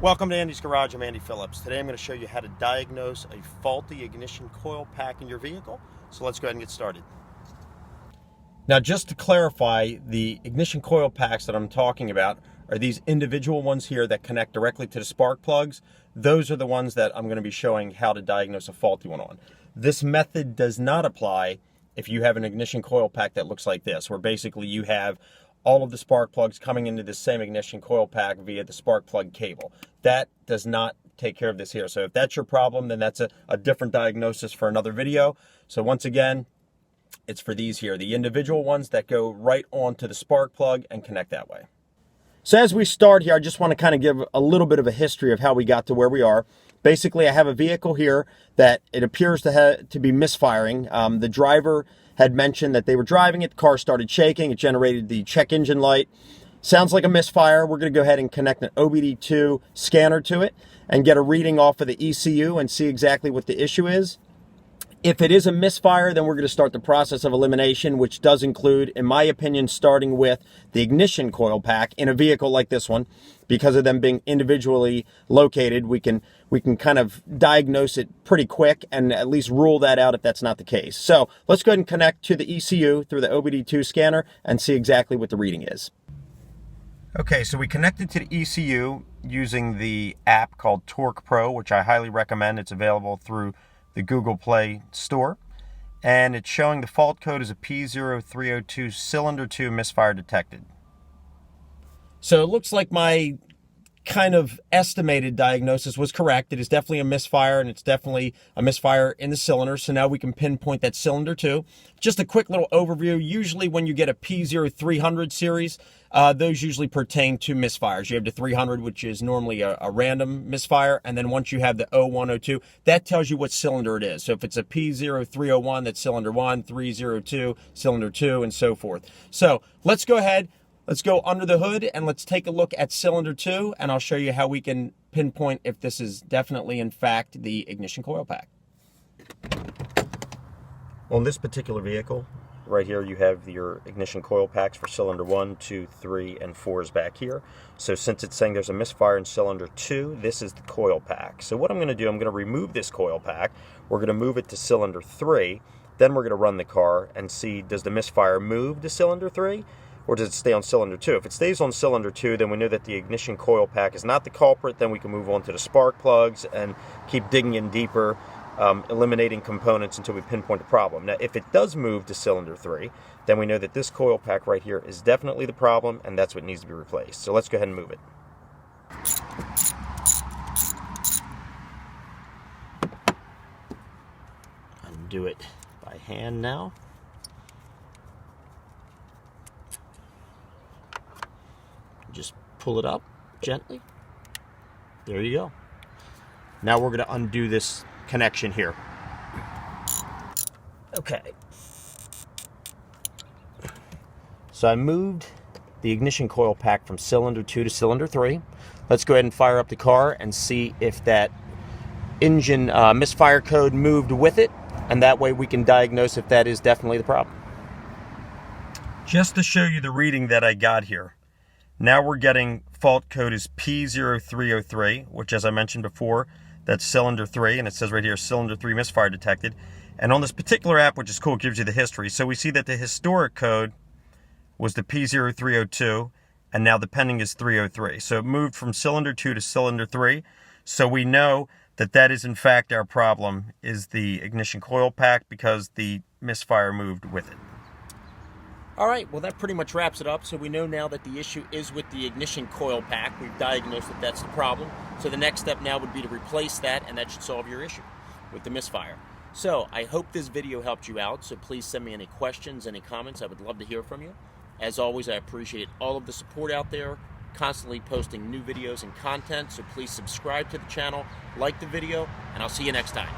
Welcome to Andy's Garage. I'm Andy Phillips. Today I'm going to show you how to diagnose a faulty ignition coil pack in your vehicle. So let's go ahead and get started. Now, just to clarify, the ignition coil packs that I'm talking about are these individual ones here that connect directly to the spark plugs. Those are the ones that I'm going to be showing how to diagnose a faulty one on. This method does not apply if you have an ignition coil pack that looks like this, where basically you have all of the spark plugs coming into the same ignition coil pack via the spark plug cable. That does not take care of this here. So if that's your problem, then that's a different diagnosis for another video. So once again, it's for these here, the individual ones that go right onto the spark plug and connect that way. So as we start here, I just want to kind of give a little bit of a history of how we got to where we are. Basically, I have a vehicle here that it appears to be misfiring. The driver had mentioned that they were driving it, the car started shaking, it generated the check engine light. Sounds like a misfire. We're going to go ahead and connect an OBD2 scanner to it and get a reading off of the ECU and see exactly what the issue is. If it is a misfire, then we're going to start the process of elimination, which does include, in my opinion, starting with the ignition coil pack in a vehicle like this one. Because of them being individually located, we can kind of diagnose it pretty quick and at least rule that out if that's not the case. So let's go ahead and connect to the ECU through the OBD2 scanner and see exactly what the reading is. Okay, so we connected to the ECU using the app called Torque Pro, which I highly recommend. It's available through the Google Play Store, and it's showing the fault code is a P0302 cylinder 2 misfire detected. So it looks like my kind of estimated diagnosis was correct. It is definitely a misfire, and it's definitely a misfire in the cylinder. So now we can pinpoint that cylinder 2. Just a quick little overview. Usually when you get a P0300 series, those usually pertain to misfires. You have the 300, which is normally a random misfire. And then once you have the 0102, that tells you what cylinder it is. So if it's a P0301, that's cylinder 1, 302, cylinder 2, and so forth. So let's go ahead. Let's go under the hood and let's take a look at cylinder 2, and I'll show you how we can pinpoint if this is definitely, in fact, the ignition coil pack. On this particular vehicle, right here, you have your ignition coil packs for cylinder 1, 2, 3, and 4 is back here. So since it's saying there's a misfire in cylinder 2, this is the coil pack. So what I'm going to do, I'm going to remove this coil pack. We're going to move it to cylinder 3. Then we're going to run the car and see, does the misfire move to cylinder 3? Or does it stay on cylinder 2? If it stays on cylinder 2, then we know that the ignition coil pack is not the culprit. Then we can move on to the spark plugs and keep digging in deeper, eliminating components until we pinpoint the problem. Now, if it does move to cylinder 3, then we know that this coil pack right here is definitely the problem, and that's what needs to be replaced. So let's go ahead and move it. Undo it by hand now. Just pull it up gently. There you go. Now we're going to undo this connection here. Okay. So I moved the ignition coil pack from cylinder 2 to cylinder 3. Let's go ahead and fire up the car and see if that engine misfire code moved with it, and that way we can diagnose if that is definitely the problem. Just to show you the reading that I got here. Now we're getting fault code is P0303, which, as I mentioned before, that's cylinder 3, and it says right here, cylinder 3 misfire detected. And on this particular app, which is cool, it gives you the history. So we see that the historic code was the P0302, and now the pending is 303. So it moved from cylinder 2 to cylinder 3. So we know that that is, in fact, our problem, is the ignition coil pack, because the misfire moved with it. All right, well, that pretty much wraps it up. So we know now that the issue is with the ignition coil pack. We've diagnosed that that's the problem. So the next step now would be to replace that, and that should solve your issue with the misfire. So I hope this video helped you out. So please send me any questions, any comments. I would love to hear from you. As always, I appreciate all of the support out there, constantly posting new videos and content. So please subscribe to the channel, like the video, and I'll see you next time.